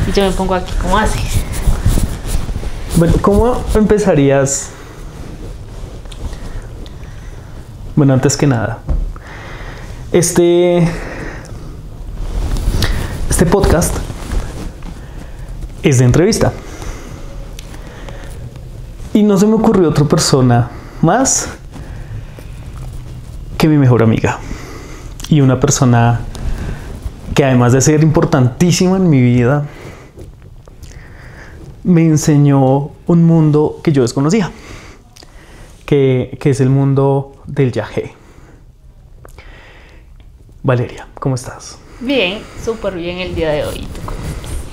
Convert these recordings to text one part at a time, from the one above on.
Y yo me pongo aquí, ¿cómo así? Bueno, ¿cómo empezarías? Bueno, antes que nada, este podcast es de entrevista. Y no se me ocurrió otra persona más que mi mejor amiga. Y una persona que, además de ser importantísima en mi vida, me enseñó un mundo que yo desconocía, que es el mundo del yagé. Valeria, ¿cómo estás? Bien, súper bien el día de hoy.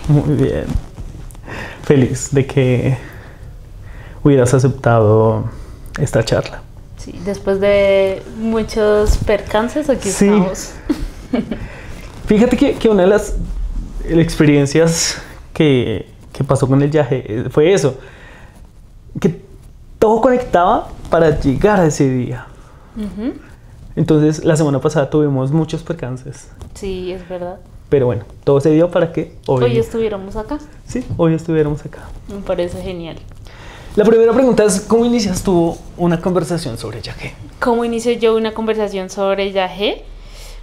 Muy bien. Feliz de que hubieras aceptado esta charla. Sí, después de muchos percances, aquí estamos. Fíjate que una de las experiencias que pasó con el yagé fue eso, que todo conectaba para llegar a ese día. Entonces, la semana pasada tuvimos muchos percances. Sí, es verdad. Pero bueno, todo se dio para que hoy estuviéramos acá. Sí, hoy estuviéramos acá. Me parece genial. La primera pregunta es, ¿cómo inicias tú una conversación sobre yagé? ¿Cómo inicio yo una conversación sobre yagé?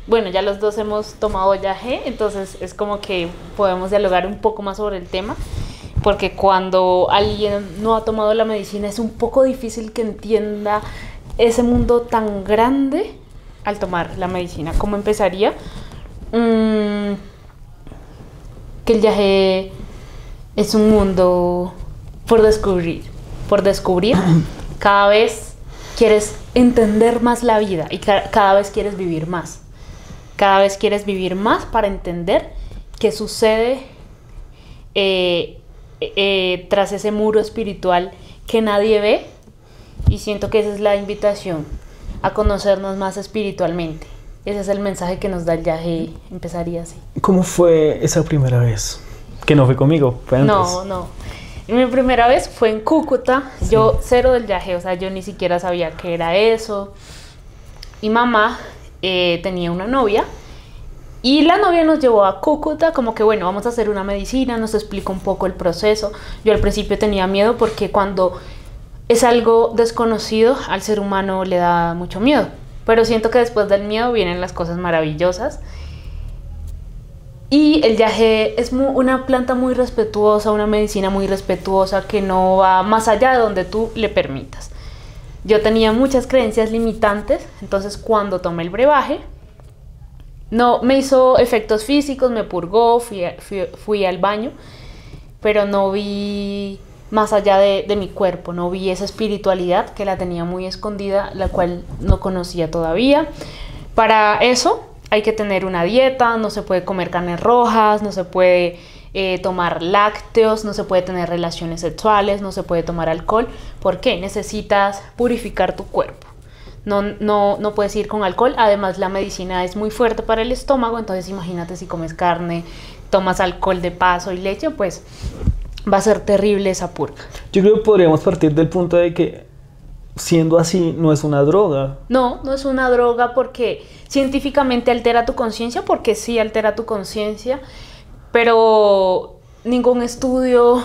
Bueno, ya los dos hemos tomado yagé, entonces es como que podemos dialogar un poco más sobre el tema, porque cuando alguien no ha tomado la medicina es un poco difícil que entienda ese mundo tan grande al tomar la medicina. ¿Cómo empezaría? Que el yagé es un mundo por descubrir. Cada vez quieres entender más la vida y cada vez quieres vivir más. Cada vez quieres vivir más para entender qué sucede tras ese muro espiritual que nadie ve, y siento que esa es la invitación a conocernos más espiritualmente. Ese es el mensaje que nos da el yagé. Empezaría así. ¿Cómo fue esa primera vez? Que no fue conmigo, fue antes. No. Mi primera vez fue en Cúcuta. Sí. Yo cero del yagé, o sea, yo ni siquiera sabía qué era eso. Mi mamá tenía una novia y la novia nos llevó a Cúcuta, como que bueno, vamos a hacer una medicina, nos explicó un poco el proceso. Yo al principio tenía miedo porque cuando es algo desconocido al ser humano le da mucho miedo, pero siento que después del miedo vienen las cosas maravillosas. Y el yagé es una planta muy respetuosa, una medicina muy respetuosa que no va más allá de donde tú le permitas. Yo tenía muchas creencias limitantes, entonces cuando tomé el brebaje, no me hizo efectos físicos, me purgó, fui al baño, pero no vi más allá de mi cuerpo, no vi esa espiritualidad que la tenía muy escondida, la cual no conocía todavía. Para eso hay que tener una dieta, no se puede comer carnes rojas, no se puede tomar lácteos, no se puede tener relaciones sexuales, no se puede tomar alcohol. ¿Por qué? Necesitas purificar tu cuerpo. No puedes ir con alcohol. Además, la medicina es muy fuerte para el estómago, entonces imagínate si comes carne, tomas alcohol de paso y leche, pues va a ser terrible esa purga. Yo creo que podríamos partir del punto de que, siendo así, no es una droga. No es una droga porque científicamente altera tu conciencia, porque sí altera tu conciencia, pero ningún estudio,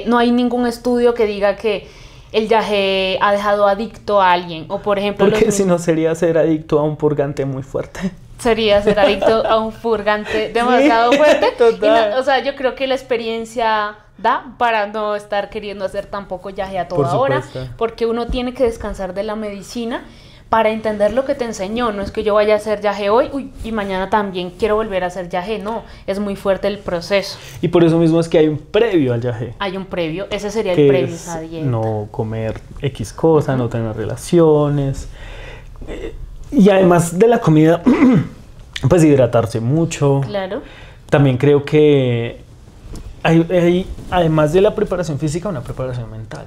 no hay ningún estudio que diga que el yagé ha dejado adicto a alguien, o por ejemplo... Porque si no sería ser adicto a un purgante muy fuerte. Sería ser adicto a un purgante demasiado fuerte. Total. O sea, yo creo que la experiencia da para no estar queriendo hacer tampoco yagé a toda hora, porque uno tiene que descansar de la medicina para entender lo que te enseñó. No es que yo vaya a hacer yagé hoy y mañana también quiero volver a hacer yagé. No, es muy fuerte el proceso. Y por eso mismo es que hay un previo al yagé. Hay un previo, ese sería el previo, esa dieta. No comer X cosa, no tener relaciones. Y además de la comida, pues hidratarse mucho. Claro. También creo que hay, además de la preparación física, una preparación mental.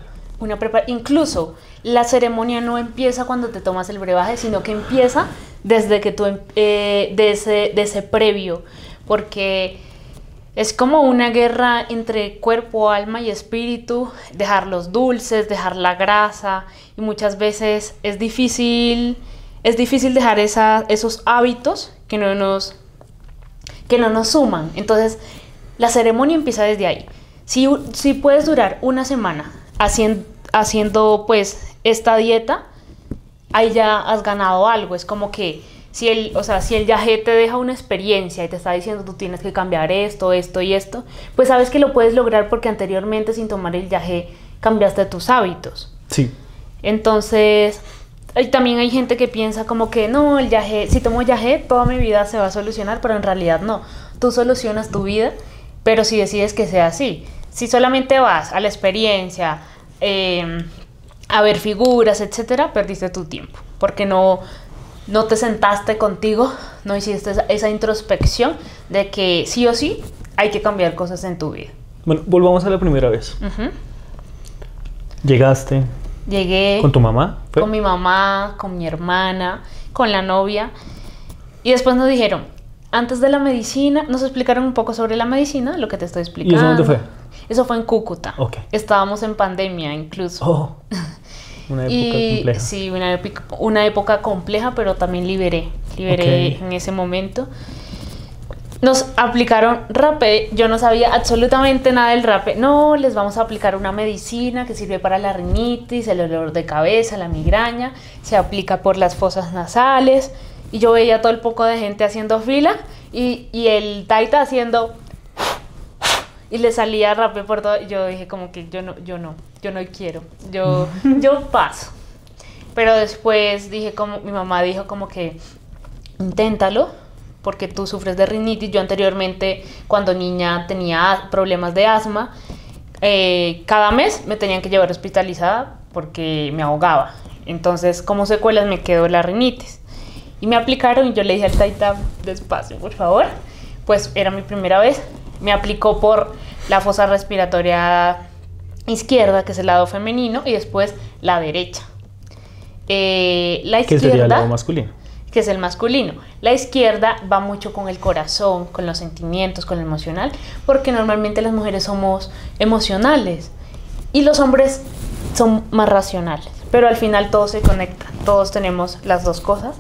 Incluso la ceremonia no empieza cuando te tomas el brebaje, sino que empieza desde que tú de ese previo, porque es como una guerra entre cuerpo, alma y espíritu, dejar los dulces, dejar la grasa, y muchas veces es difícil dejar esos hábitos que no nos suman. Entonces La ceremonia empieza desde ahí. Si puedes durar una semana haciendo pues esta dieta, ahí ya has ganado algo. Es como que si el yagé te deja una experiencia y te está diciendo tú tienes que cambiar esto, esto y esto, pues sabes que lo puedes lograr porque anteriormente sin tomar el yagé cambiaste tus hábitos. Sí. Entonces, también hay gente que piensa como que no, el yagé, si tomo yagé toda mi vida se va a solucionar, pero en realidad no. Tú solucionas tu vida, pero si decides que sea así. Si solamente vas a la experiencia, a ver figuras, etcétera, perdiste tu tiempo, porque no te sentaste contigo, no hiciste esa introspección de que sí o sí hay que cambiar cosas en tu vida. Bueno, volvamos a la primera vez. Llegaste. Llegué. ¿Con tu mamá? ¿Fue? Con mi mamá, con mi hermana, con la novia. Y después nos dijeron, antes de la medicina, nos explicaron un poco sobre la medicina, lo que te estoy explicando. ¿Y eso dónde fue? Eso fue en Cúcuta. Okay. Estábamos en pandemia incluso. Oh, una época compleja. Sí, una época compleja, pero también liberé okay. En ese momento. Nos aplicaron rapé, yo no sabía absolutamente nada del rapé. No, les vamos a aplicar una medicina que sirve para la rinitis, el dolor de cabeza, la migraña, se aplica por las fosas nasales. Y yo veía todo el poco de gente haciendo fila y el taita haciendo y le salía rapé por todo. Y yo dije como que yo no quiero, yo paso. Pero después mi mamá dijo como que inténtalo, porque tú sufres de rinitis. Yo anteriormente, cuando niña, tenía problemas de asma. Cada mes me tenían que llevar hospitalizada porque me ahogaba. Entonces, como secuelas me quedó la rinitis. Y me aplicaron y yo le dije al taita, despacio, por favor. Pues era mi primera vez. Me aplicó por la fosa respiratoria izquierda, que es el lado femenino, y después la derecha. La izquierda, ¿qué sería el lado masculino? Que es el masculino. La izquierda va mucho con el corazón, con los sentimientos, con lo emocional, porque normalmente las mujeres somos emocionales y los hombres son más racionales, pero al final todo se conecta, todos tenemos las dos cosas.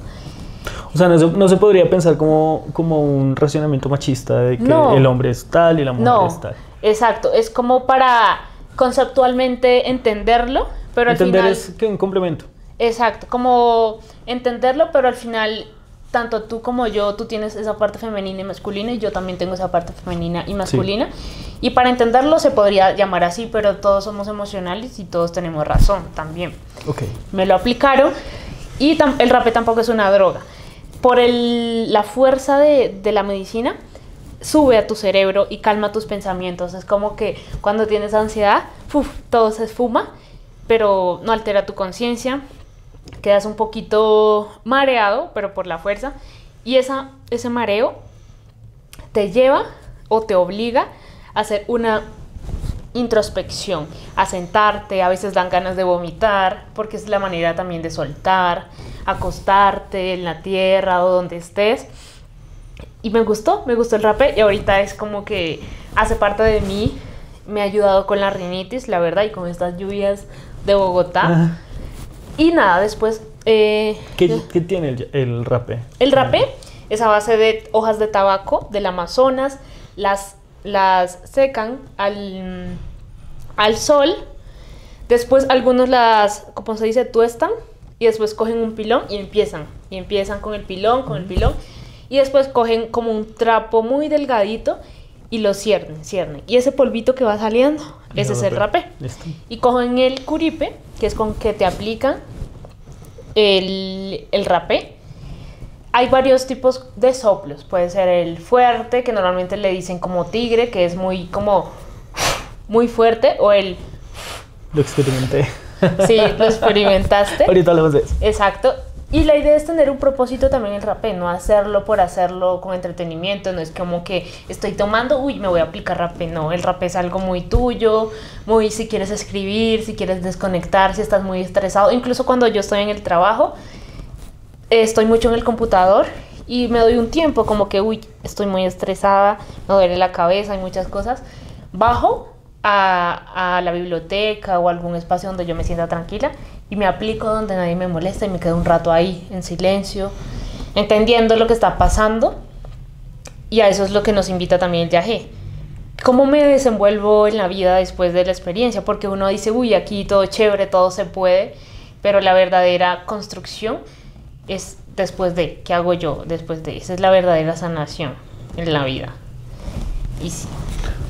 O sea, no se podría pensar como un racionamiento machista de que el hombre es tal y la mujer es tal. Exacto, es como para conceptualmente entenderlo, pero entender al final... es que un complemento. Exacto, como entenderlo, pero al final, tanto tú como yo, tú tienes esa parte femenina y masculina, y yo también tengo esa parte femenina y masculina. Sí. Y para entenderlo se podría llamar así, pero todos somos emocionales y todos tenemos razón también. Okay. Me lo aplicaron y el rapé tampoco es una droga. Por la fuerza de la medicina, sube a tu cerebro y calma tus pensamientos. Es como que cuando tienes ansiedad, todo se esfuma, pero no altera tu conciencia. Quedas un poquito mareado, pero por la fuerza. Y ese mareo te lleva o te obliga a hacer una introspección, a sentarte. A veces dan ganas de vomitar, porque es la manera también de soltar, acostarte en la tierra o donde estés. Y me gustó el rapé, y ahorita es como que hace parte de mí. Me ha ayudado con la rinitis, la verdad, y con estas lluvias de Bogotá. Y nada, después... ¿Qué tiene el rapé? El rapé es a base de hojas de tabaco del Amazonas, las secan al sol, después algunos como se dice, tuestan, y después cogen un pilón y empiezan con el pilón, y después cogen como un trapo muy delgadito y lo ciernen, y ese polvito que va saliendo, ese es el rapé. Listo. Y cogen el curipe, que es con que te aplican el rapé. Hay varios tipos de soplos. Puede ser el fuerte, que normalmente le dicen como tigre, que es muy fuerte, o el... Lo experimenté. Sí, lo experimentaste. Ahorita hablamos de eso. Exacto. Y la idea es tener un propósito también el rapé, no hacerlo por hacerlo con entretenimiento. No es como que estoy tomando, me voy a aplicar rapé. No, el rapé es algo muy tuyo, muy si quieres escribir, si quieres desconectar, si estás muy estresado. Incluso cuando yo estoy en el trabajo, estoy mucho en el computador y me doy un tiempo como que, estoy muy estresada, me duele la cabeza, hay muchas cosas. Bajo a la biblioteca o algún espacio donde yo me sienta tranquila y me aplico donde nadie me molesta y me quedo un rato ahí en silencio, entendiendo lo que está pasando. Y a eso es lo que nos invita también el yagé, cómo me desenvuelvo en la vida después de la experiencia, porque uno dice, uy, aquí todo chévere, todo se puede, pero la verdadera construcción es después de, ¿qué hago yo después de? Esa es la verdadera sanación en la vida. Y sí.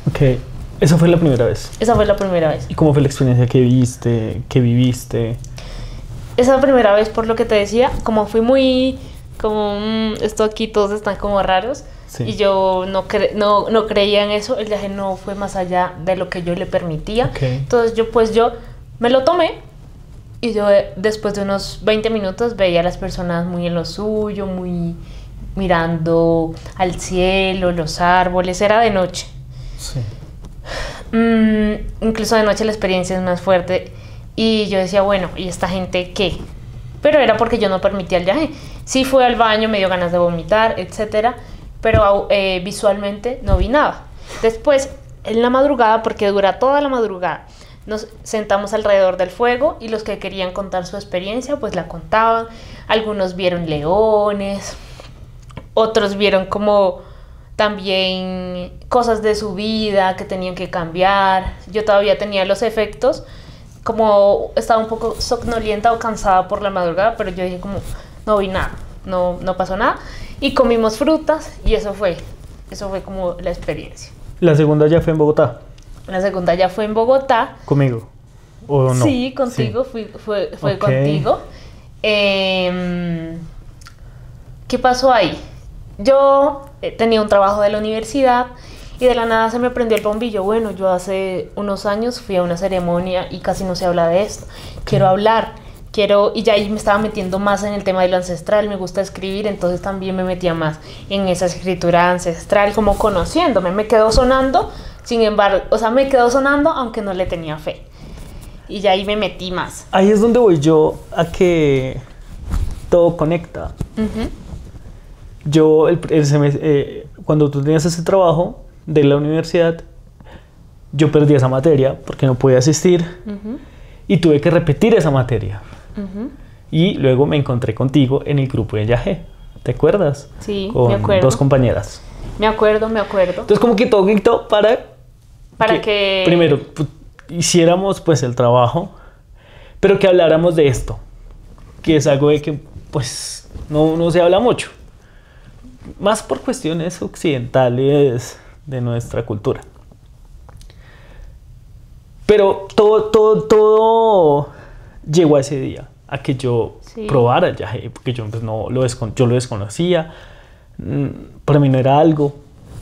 Ok, esa fue la primera vez. Esa fue la primera vez. ¿Y cómo fue la experiencia que viste, que viviste? Esa primera vez, por lo que te decía, como fui muy, como, esto aquí todos están como raros, sí. Y yo no creía en eso, el viaje no fue más allá de lo que yo le permitía. Okay. Entonces yo me lo tomé y yo después de unos 20 minutos veía a las personas muy en lo suyo, muy mirando al cielo, los árboles, era de noche. Sí. Incluso de noche la experiencia es más fuerte y yo decía, bueno, ¿y esta gente qué? Pero era porque yo no permitía el viaje. Sí fui al baño, me dio ganas de vomitar, etcétera, pero visualmente no vi nada. Después, en la madrugada, porque dura toda la madrugada, nos sentamos alrededor del fuego y los que querían contar su experiencia, pues la contaban. Algunos vieron leones, otros vieron como también cosas de su vida que tenían que cambiar. Yo todavía tenía los efectos, como estaba un poco somnolienta o cansada por la madrugada, pero yo dije como, no vi nada, no pasó nada. Y comimos frutas y eso fue como la experiencia. ¿La segunda ya fue en Bogotá? La segunda ya fue en Bogotá. ¿Conmigo? ¿O no? Sí, contigo, sí. Fue okay. Contigo. ¿Qué pasó ahí? Yo tenía un trabajo de la universidad y de la nada se me prendió el bombillo. Bueno, yo hace unos años fui a una ceremonia y casi no se habla de esto. Quiero hablar. Y ya ahí me estaba metiendo más en el tema de lo ancestral, me gusta escribir, entonces también me metía más en esa escritura ancestral, como conociéndome, me quedó sonando, sin embargo, o sea, me quedó sonando aunque no le tenía fe. Y ya ahí me metí más. Ahí es donde voy yo a que todo conecta. Uh-huh. Yo, cuando tú tenías ese trabajo de la universidad, yo perdí esa materia porque no podía asistir. Uh-huh. Y tuve que repetir esa materia. Uh-huh. Y luego me encontré contigo en el grupo de Yagé. ¿Te acuerdas? Sí, con me acuerdo. 2 compañeras. Me acuerdo. Entonces como que todo gritó para que primero hiciéramos pues el trabajo, pero que habláramos de esto, que es algo de que pues no se habla mucho. Más por cuestiones occidentales de nuestra cultura. Pero todo llegó a ese día, a que yo probara el viaje, porque yo pues, yo lo desconocía, para mí no era algo,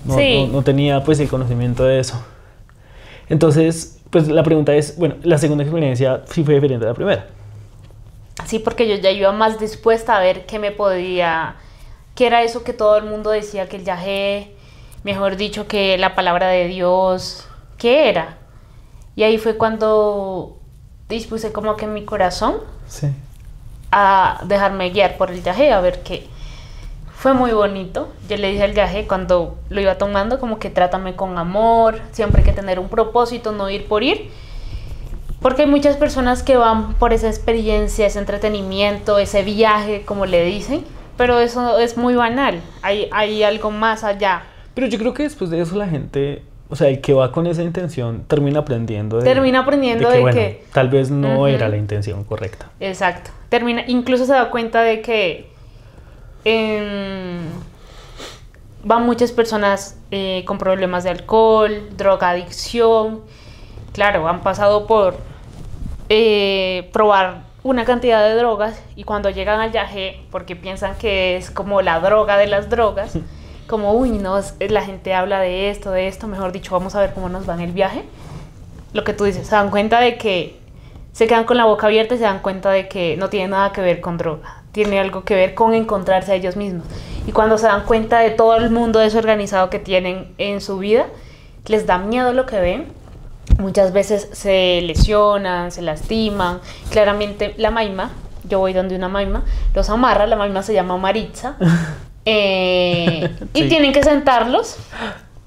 no tenía pues el conocimiento de eso. Entonces, pues la pregunta es, bueno, la segunda experiencia sí fue diferente a la primera. Sí, porque yo ya iba más dispuesta a ver qué era eso que todo el mundo decía, que el viaje, mejor dicho, que la palabra de Dios, ¿qué era? Y ahí fue cuando dispuse como que mi corazón a dejarme guiar por el viaje, a ver qué. Fue muy bonito. Yo le dije al viaje cuando lo iba tomando como que trátame con amor, siempre hay que tener un propósito, no ir por ir. Porque hay muchas personas que van por esa experiencia, ese entretenimiento, ese viaje, como le dicen, pero eso es muy banal, hay algo más allá. Pero yo creo que después de eso la gente... O sea, el que va con esa intención termina aprendiendo de que bueno, tal vez no era la intención correcta. Exacto. Incluso se da cuenta de que van muchas personas con problemas de alcohol, drogadicción. Claro, han pasado por probar una cantidad de drogas y cuando llegan al viaje, porque piensan que es como la droga de las drogas, como, uy, no, la gente habla de esto, mejor dicho, vamos a ver cómo nos va en el viaje. Lo que tú dices, se dan cuenta de que se quedan con la boca abierta y se dan cuenta de que no tiene nada que ver con droga, tiene algo que ver con encontrarse a ellos mismos. Y cuando se dan cuenta de todo el mundo desorganizado que tienen en su vida, les da miedo lo que ven. Muchas veces se lesionan, se lastiman. Claramente la maima, yo voy donde una maima, los amarra, la maima se llama Maritza. Y tienen que sentarlos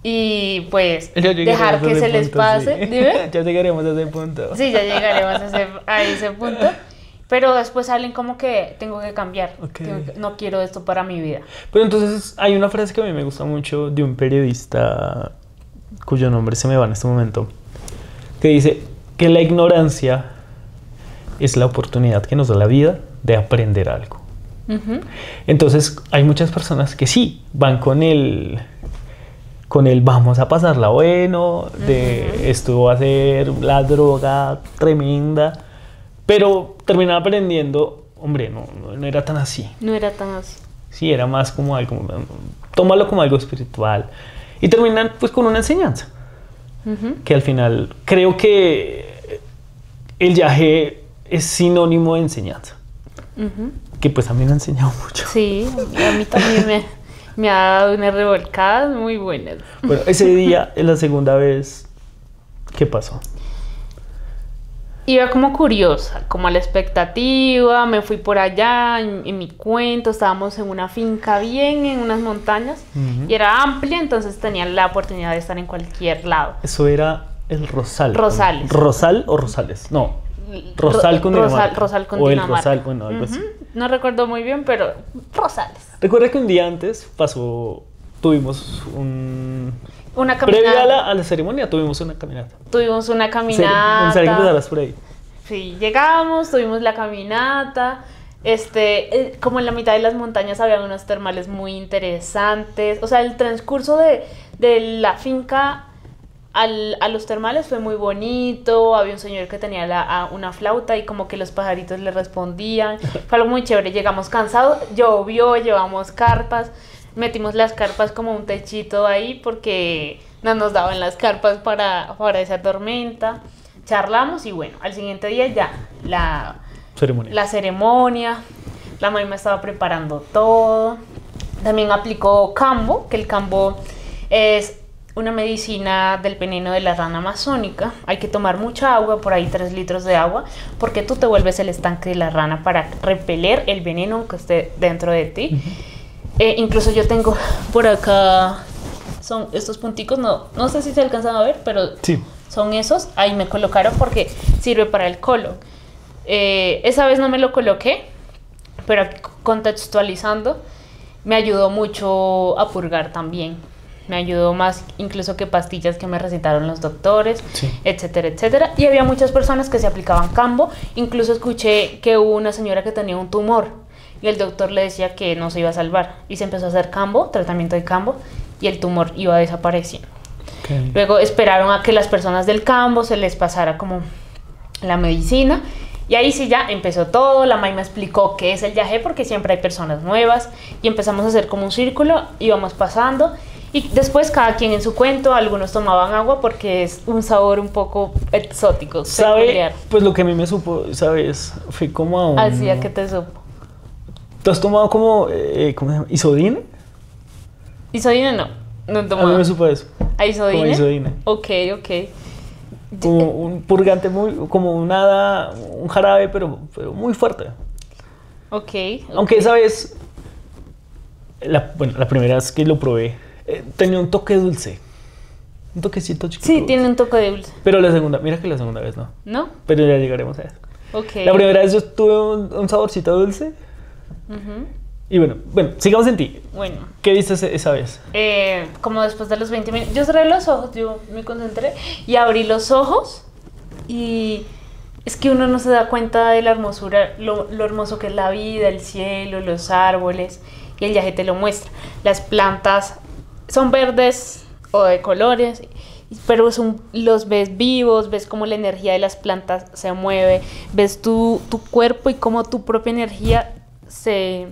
y pues dejar que se les pase. Sí. ¿Dime? Ya llegaremos a ese punto. Sí, ya llegaremos a ese punto. Pero después salen como que tengo que cambiar. No quiero esto para mi vida. Pero entonces hay una frase que a mí me gusta mucho de un periodista cuyo nombre se me va en este momento, que dice que la ignorancia es la oportunidad que nos da la vida de aprender algo. Entonces hay muchas personas que sí van con el vamos a pasarla bueno, de esto va a ser la droga tremenda, pero terminan aprendiendo, hombre, no era tan así. No era tan así. Sí, era más como algo, tómalo como algo espiritual. Y terminan pues con una enseñanza, que al final creo que el yagé es sinónimo de enseñanza, que pues a mí me ha enseñado mucho. Sí, a mí también me ha dado unas revolcadas muy buenas. Bueno, ese día, en la segunda vez, ¿qué pasó? Iba como curiosa, como a la expectativa, me fui por allá en mi cuento, estábamos en una finca bien en unas montañas y era amplia, entonces tenía la oportunidad de estar en cualquier lado. Eso era el Rosal. Rosales. ¿Rosal o Rosales? No. Rosal con Dinamarca. Rosal con o el Dinamarca. Rosal, bueno, algo así. No recuerdo muy bien, pero Rosales. Recuerda que un día antes tuvimos Una caminata. previo a la ceremonia tuvimos una caminata. Tuvimos una Me caminata. gustaría que empezaras por ahí. Sí, llegamos, tuvimos la caminata. Como en la mitad de las montañas había unos termales muy interesantes. O sea, el transcurso de la finca a los termales fue muy bonito. Había un señor que tenía una flauta y como que los pajaritos le respondían. Fue algo muy chévere. Llegamos cansados, llovió, llevamos carpas. Metimos las carpas como un techito ahí porque no nos daban las carpas para esa tormenta. Charlamos y bueno, al siguiente día ya la ceremonia. La mamá me estaba preparando todo. También aplicó cambo, que el cambo es una medicina del veneno de la rana amazónica. Hay que tomar mucha agua, por ahí 3 litros de agua, porque tú te vuelves el estanque de la rana para repeler el veneno que esté dentro de ti. Incluso yo tengo por acá, son estos punticos, no sé si se alcanzan a ver, pero sí. Son esos, ahí me colocaron porque sirve para el colon. Esa vez no me lo coloqué, pero contextualizando, me ayudó mucho a purgar también. Me ayudó más incluso que pastillas que me recetaron los doctores, sí. Etcétera, etcétera. Y había muchas personas que se aplicaban cambo. Incluso escuché que hubo una señora que tenía un tumor y el doctor le decía que no se iba a salvar. Y se empezó a hacer cambo, tratamiento de cambo, y el tumor iba desapareciendo. Okay. Luego esperaron a que las personas del cambo se les pasara como la medicina. Y ahí sí ya empezó todo. La May me explicó qué es el yagé porque siempre hay personas nuevas. Y empezamos a hacer como un círculo, íbamos pasando. Y después cada quien en su cuento, algunos tomaban agua porque es un sabor un poco exótico. ¿Sabe? Peculiar. Pues lo que a mí me supo, ¿sabes? Fue como a un... Así, ¿a qué te supo? ¿Tú has tomado como, ¿cómo se llama? ¿Isodine? Isodine no he tomado. A mí me supo eso. ¿A isodine? Como isodine. Ok. Como un purgante muy, como un jarabe, pero muy fuerte. Ok. Aunque esa vez, la primera vez que lo probé, tenía un toque dulce. Un toquecito chiquito. Sí, tiene un toque de dulce. Pero mira que la segunda vez no. ¿No? Pero ya llegaremos a eso. Ok. La primera vez yo tuve un saborcito dulce. Y bueno, sigamos en ti. Bueno. ¿Qué dices esa vez? Como después de los 20 minutos, yo cerré los ojos, yo me concentré y abrí los ojos y es que uno no se da cuenta de la hermosura, lo hermoso que es la vida, el cielo, los árboles, y el yagé te lo muestra. Las plantas son verdes o de colores, pero los ves vivos, ves cómo la energía de las plantas se mueve, ves tu cuerpo y cómo tu propia energía se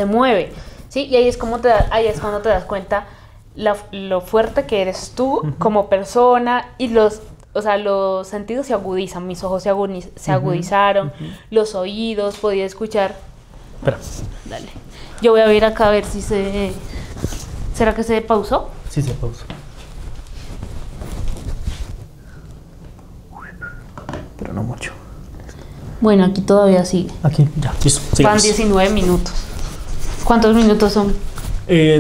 mueve, ¿sí? Y ahí es cuando te das cuenta lo fuerte que eres tú como persona y los sentidos se agudizan. Mis ojos se agudizaron, los oídos, podía escuchar. Espera. Dale. Yo voy a ver acá a ver si ¿será que se pausó? Sí, se pausó. Pero no mucho. Bueno, aquí todavía sigue. Aquí, ya, listo. Van 19 minutos. ¿Cuántos minutos son?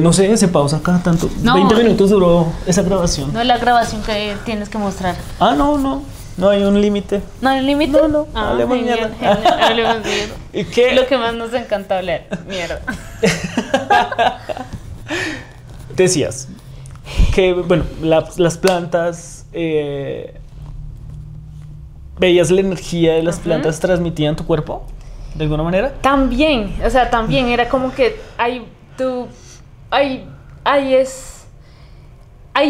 No sé, se pausa cada tanto. No, 20 minutos duró esa grabación. No es la grabación que tienes que mostrar. Ah, no hay un límite. ¿No hay un límite? No, hablemos genial, mierda. Hablemos mierda. ¿Y qué? Lo que más nos encanta hablar, mierda. Decías. que bueno, las plantas, ¿veías la energía de las plantas transmitida en tu cuerpo? ¿De alguna manera? También, o sea, también era como que ahí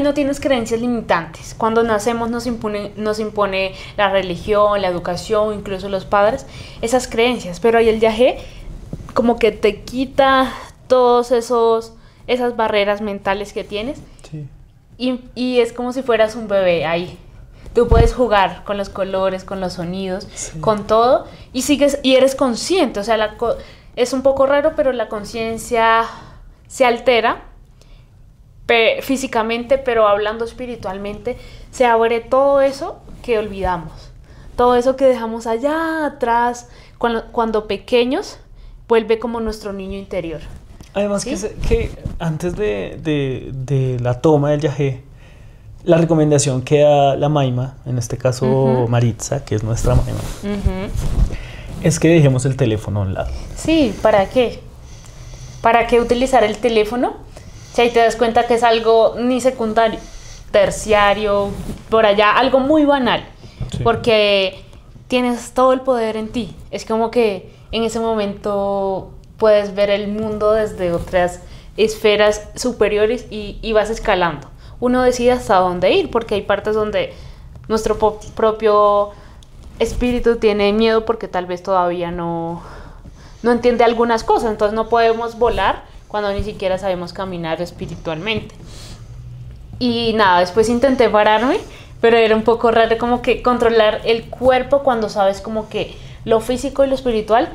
no tienes creencias limitantes. Cuando nacemos nos impone la religión, la educación, incluso los padres, esas creencias. Pero ahí el yagé como que te quita todos esas barreras mentales que tienes. Sí. Y es como si fueras un bebé ahí. Tú puedes jugar con los colores, con los sonidos, sí, con todo, y eres consciente. O sea, es un poco raro, pero la conciencia se altera físicamente, pero hablando espiritualmente, se abre todo eso que olvidamos. Todo eso que dejamos allá atrás, cuando pequeños, vuelve como nuestro niño interior. Además, ¿sí? que antes de la toma del yagé, la recomendación que da la Maima, en este caso Maritza, que es nuestra Maima, es que dejemos el teléfono a un lado. Sí, ¿para qué? ¿Para qué utilizar el teléfono? Si ahí te das cuenta que es algo ni secundario, terciario, por allá, algo muy banal. Sí. Porque tienes todo el poder en ti. Es como que en ese momento puedes ver el mundo desde otras esferas superiores y vas escalando. Uno decide hasta dónde ir, porque hay partes donde nuestro propio espíritu tiene miedo porque tal vez todavía no entiende algunas cosas, entonces no podemos volar cuando ni siquiera sabemos caminar espiritualmente. Y nada, después intenté pararme, pero era un poco raro como que controlar el cuerpo cuando sabes como que lo físico y lo espiritual,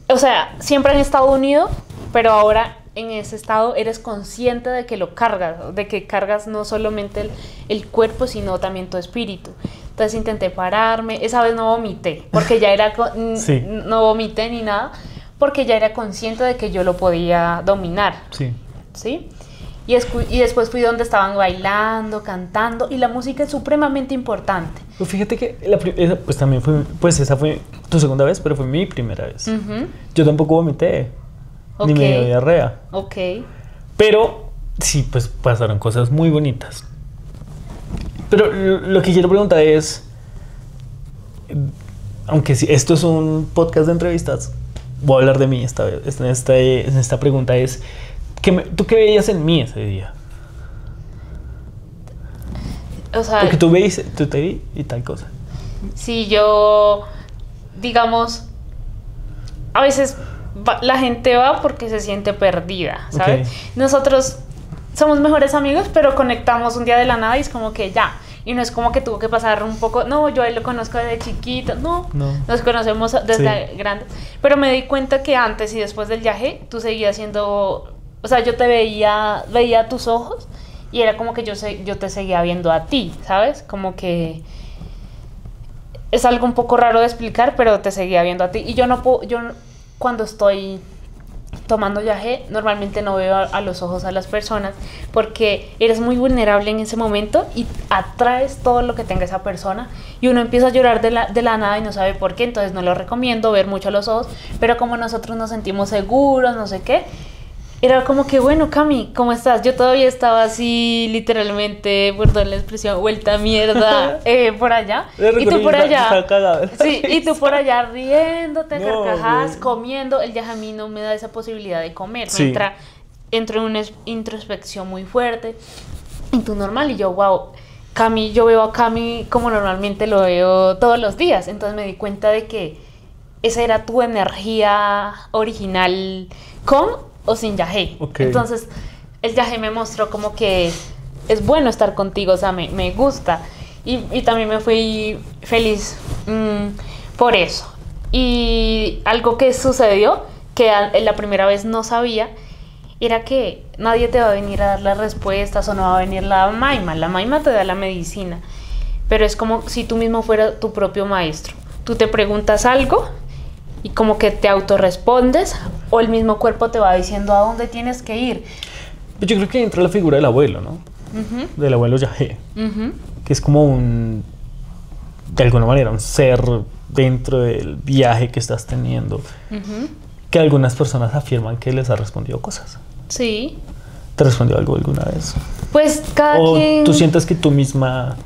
o sea, siempre han estado unidos, pero ahora en ese estado eres consciente de que lo cargas, de que cargas no solamente el cuerpo, sino también tu espíritu. Entonces intenté pararme, esa vez no vomité, porque ya era, sí, no vomité ni nada, porque ya era consciente de que yo lo podía dominar. Sí. ¿Sí? Y después fui donde estaban bailando, cantando, y la música es supremamente importante. Pues fíjate que pues también fue, pues esa fue tu segunda vez, pero fue mi primera vez. Yo tampoco vomité. Ni me dio diarrea. Ok. Pero sí, pues pasaron cosas muy bonitas. Pero lo que quiero preguntar es, aunque si esto es un podcast de entrevistas, voy a hablar de mí esta vez. En esta pregunta es, ¿tú qué veías en mí ese día? O sea, porque tú te vi y tal cosa. Sí, yo, digamos, a veces la gente va porque se siente perdida, ¿sabes? Okay. Nosotros somos mejores amigos, pero conectamos un día de la nada y es como que ya. Y no es como que tuvo que pasar un poco, no, yo a él lo conozco desde chiquito, no. Nos conocemos desde grandes. Pero me di cuenta que antes y después del viaje, tú seguías siendo, o sea, yo te veía tus ojos y era como que yo te seguía viendo a ti, ¿sabes? Como que es algo un poco raro de explicar, pero te seguía viendo a ti. Y cuando estoy tomando yagé, normalmente no veo a los ojos a las personas porque eres muy vulnerable en ese momento y atraes todo lo que tenga esa persona y uno empieza a llorar de la nada y no sabe por qué, entonces no lo recomiendo ver mucho a los ojos, pero como nosotros nos sentimos seguros, no sé qué, era como que, bueno, Cami, ¿cómo estás? Yo todavía estaba así, literalmente, perdón la expresión, vuelta a mierda, por allá. Y tú por allá. Sí, y tú por allá riéndote, carcajadas, comiendo. El yagé a mí no me da esa posibilidad de comer. Sí. Entro en una introspección muy fuerte. Y tú normal, y yo, wow, Cami, yo veo a Cami como normalmente lo veo todos los días. Entonces me di cuenta de que esa era tu energía original o sin yagé. Okay. Entonces el yagé me mostró como que es bueno estar contigo, o sea, me gusta y también me fui feliz por eso. Y algo que sucedió que la primera vez no sabía era que nadie te va a venir a dar las respuestas o no va a venir la Maima te da la medicina, pero es como si tú mismo fueras tu propio maestro. Tú te preguntas algo y como que te autorrespondes o el mismo cuerpo te va diciendo a dónde tienes que ir. Yo creo que entra la figura del abuelo, ¿no? Del abuelo yagé, que es como de alguna manera, un ser dentro del viaje que estás teniendo, que algunas personas afirman que les ha respondido cosas. Sí. ¿Te respondió algo alguna vez? Pues cada ¿O quien... tú sientes que tú misma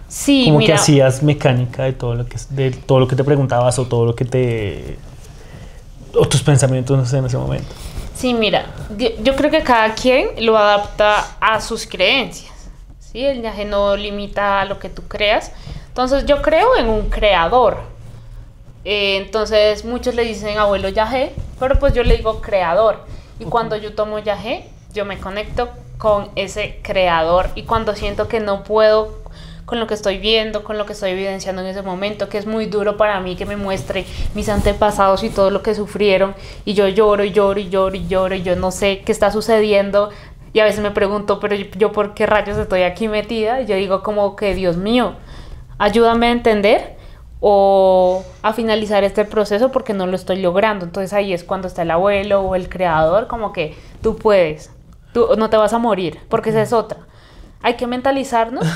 Sí, como que mira, hacías mecánica de todo lo que te preguntabas o todo lo que o tus pensamientos, no sé, en ese momento? sí, mira, yo creo que cada quien lo adapta a sus creencias, ¿sí? El viaje no limita a lo que tú creas. Entonces yo creo en un creador. Entonces muchos le dicen abuelo yagé, pero pues yo le digo creador. Y cuando yo tomo yagé, yo me conecto con ese creador. Y cuando siento que no puedo con lo que estoy viendo, con lo que estoy evidenciando en ese momento, que es muy duro para mí que me muestre mis antepasados y todo lo que sufrieron, y yo lloro y lloro y lloro y lloro y yo no sé qué está sucediendo, y a veces me pregunto, pero yo por qué rayos estoy aquí metida, y yo digo como que Dios mío, ayúdame a entender o a finalizar este proceso porque no lo estoy logrando. Entonces ahí es cuando está el abuelo o el creador, como que tú puedes, tú no te vas a morir, porque esa es otra. Hay que mentalizarnos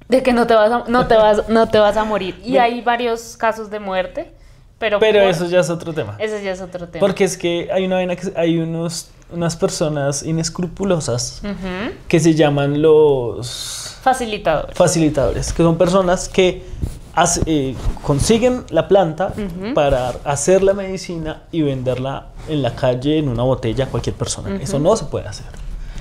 de que no te vas a morir. Y hay varios casos de muerte, pero eso ya es otro tema. Ese ya es otro tema. Porque es que hay una vaina hay unas personas inescrupulosas que se llaman los facilitadores, que son personas que consiguen la planta para hacer la medicina y venderla en la calle en una botella a cualquier persona. Eso no se puede hacer.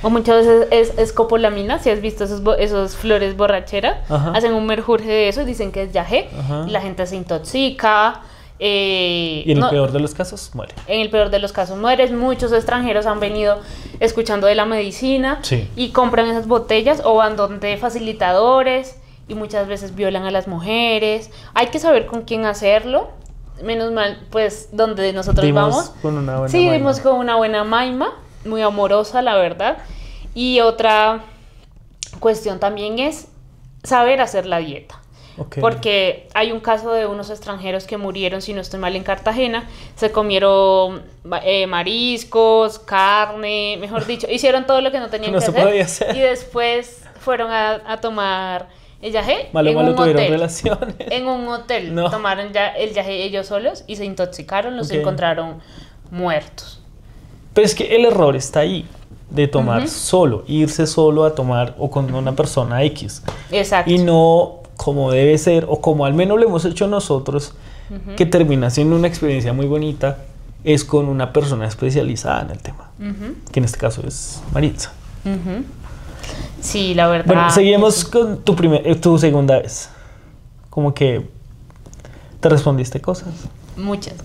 O muchas veces es escopolamina, si has visto esos flores borrachera, hacen un merjurje de eso y dicen que es yagé, y la gente se intoxica. Y en el peor de los casos muere. En el peor de los casos mueres. Muchos extranjeros han venido escuchando de la medicina y compran esas botellas o van donde facilitadores y muchas veces violan a las mujeres. Hay que saber con quién hacerlo. Menos mal, pues, donde nosotros vamos. Con una buena sí, maima. dimos con una buena maima, muy amorosa, la verdad. Y otra cuestión también es saber hacer la dieta. Porque hay un caso de unos extranjeros que murieron, si no estoy mal, en Cartagena. Se comieron mariscos, carne, mejor dicho, hicieron todo lo que no tenían que hacer. Y después fueron a tomar el yagé en un hotel. Relaciones. En un hotel. Tomaron el yagé ellos solos y se intoxicaron, los encontraron muertos. Pero es que el error está ahí, de tomar solo, irse solo a tomar o con una persona X. Exacto. Y no como debe ser, o como al menos lo hemos hecho nosotros, que termina siendo una experiencia muy bonita, es con una persona especializada en el tema, que en este caso es Maritza. Sí, la verdad. Bueno, seguimos con tu segunda vez. Como que te respondiste cosas. Muchas.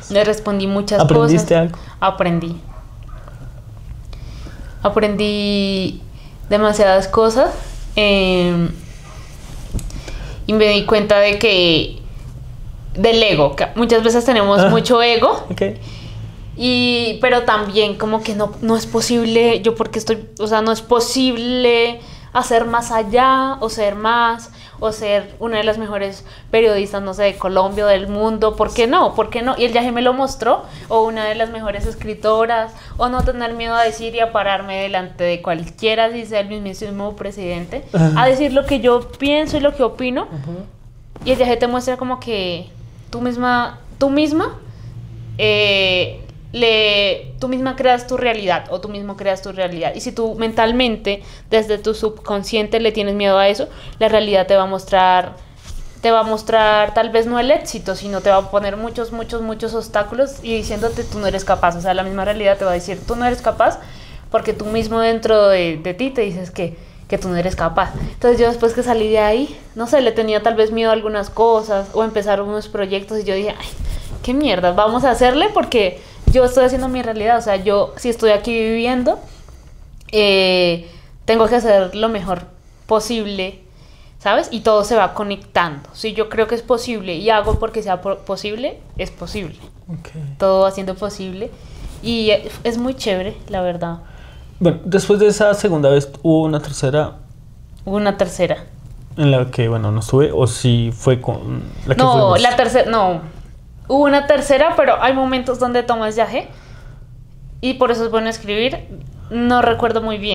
Le respondí muchas cosas. ¿Aprendiste algo? Aprendí demasiadas cosas. Y me di cuenta de que del ego, que muchas veces tenemos mucho ego, pero también como que no es posible, no es posible hacer más allá, o ser más, o ser una de las mejores periodistas, no sé, de Colombia o del mundo. ¿Por qué no? Y el viaje me lo mostró, o una de las mejores escritoras, o no tener miedo a decir y a pararme delante de cualquiera, si sea el mismísimo presidente, a decir lo que yo pienso y lo que opino. Y el viaje te muestra como que tú misma creas tu realidad, o tú mismo creas tu realidad. Y si tú mentalmente, desde tu subconsciente, le tienes miedo a eso, la realidad te va a mostrar tal vez no el éxito, sino te va a poner muchos obstáculos y diciéndote tú no eres capaz. O sea, la misma realidad te va a decir tú no eres capaz, porque tú mismo dentro de ti te dices que tú no eres capaz. Entonces yo, después que salí de ahí, no sé, le tenía tal vez miedo a algunas cosas o empezar unos proyectos, y yo dije, ay, qué mierda, vamos a hacerle, porque yo estoy haciendo mi realidad. O sea, yo, si estoy aquí viviendo, tengo que hacer lo mejor posible, ¿sabes? Y todo se va conectando. Si yo creo que es posible y hago porque sea posible, es posible. Todo va siendo posible. Y es muy chévere, la verdad. Bueno, después de esa segunda vez, ¿hubo una tercera? Hubo una tercera. En la que, bueno, no estuve, o si fue con la que No, fuimos. la tercera, no. Hubo una tercera, pero hay momentos donde tomas viaje y por eso es bueno escribir. No recuerdo muy bien.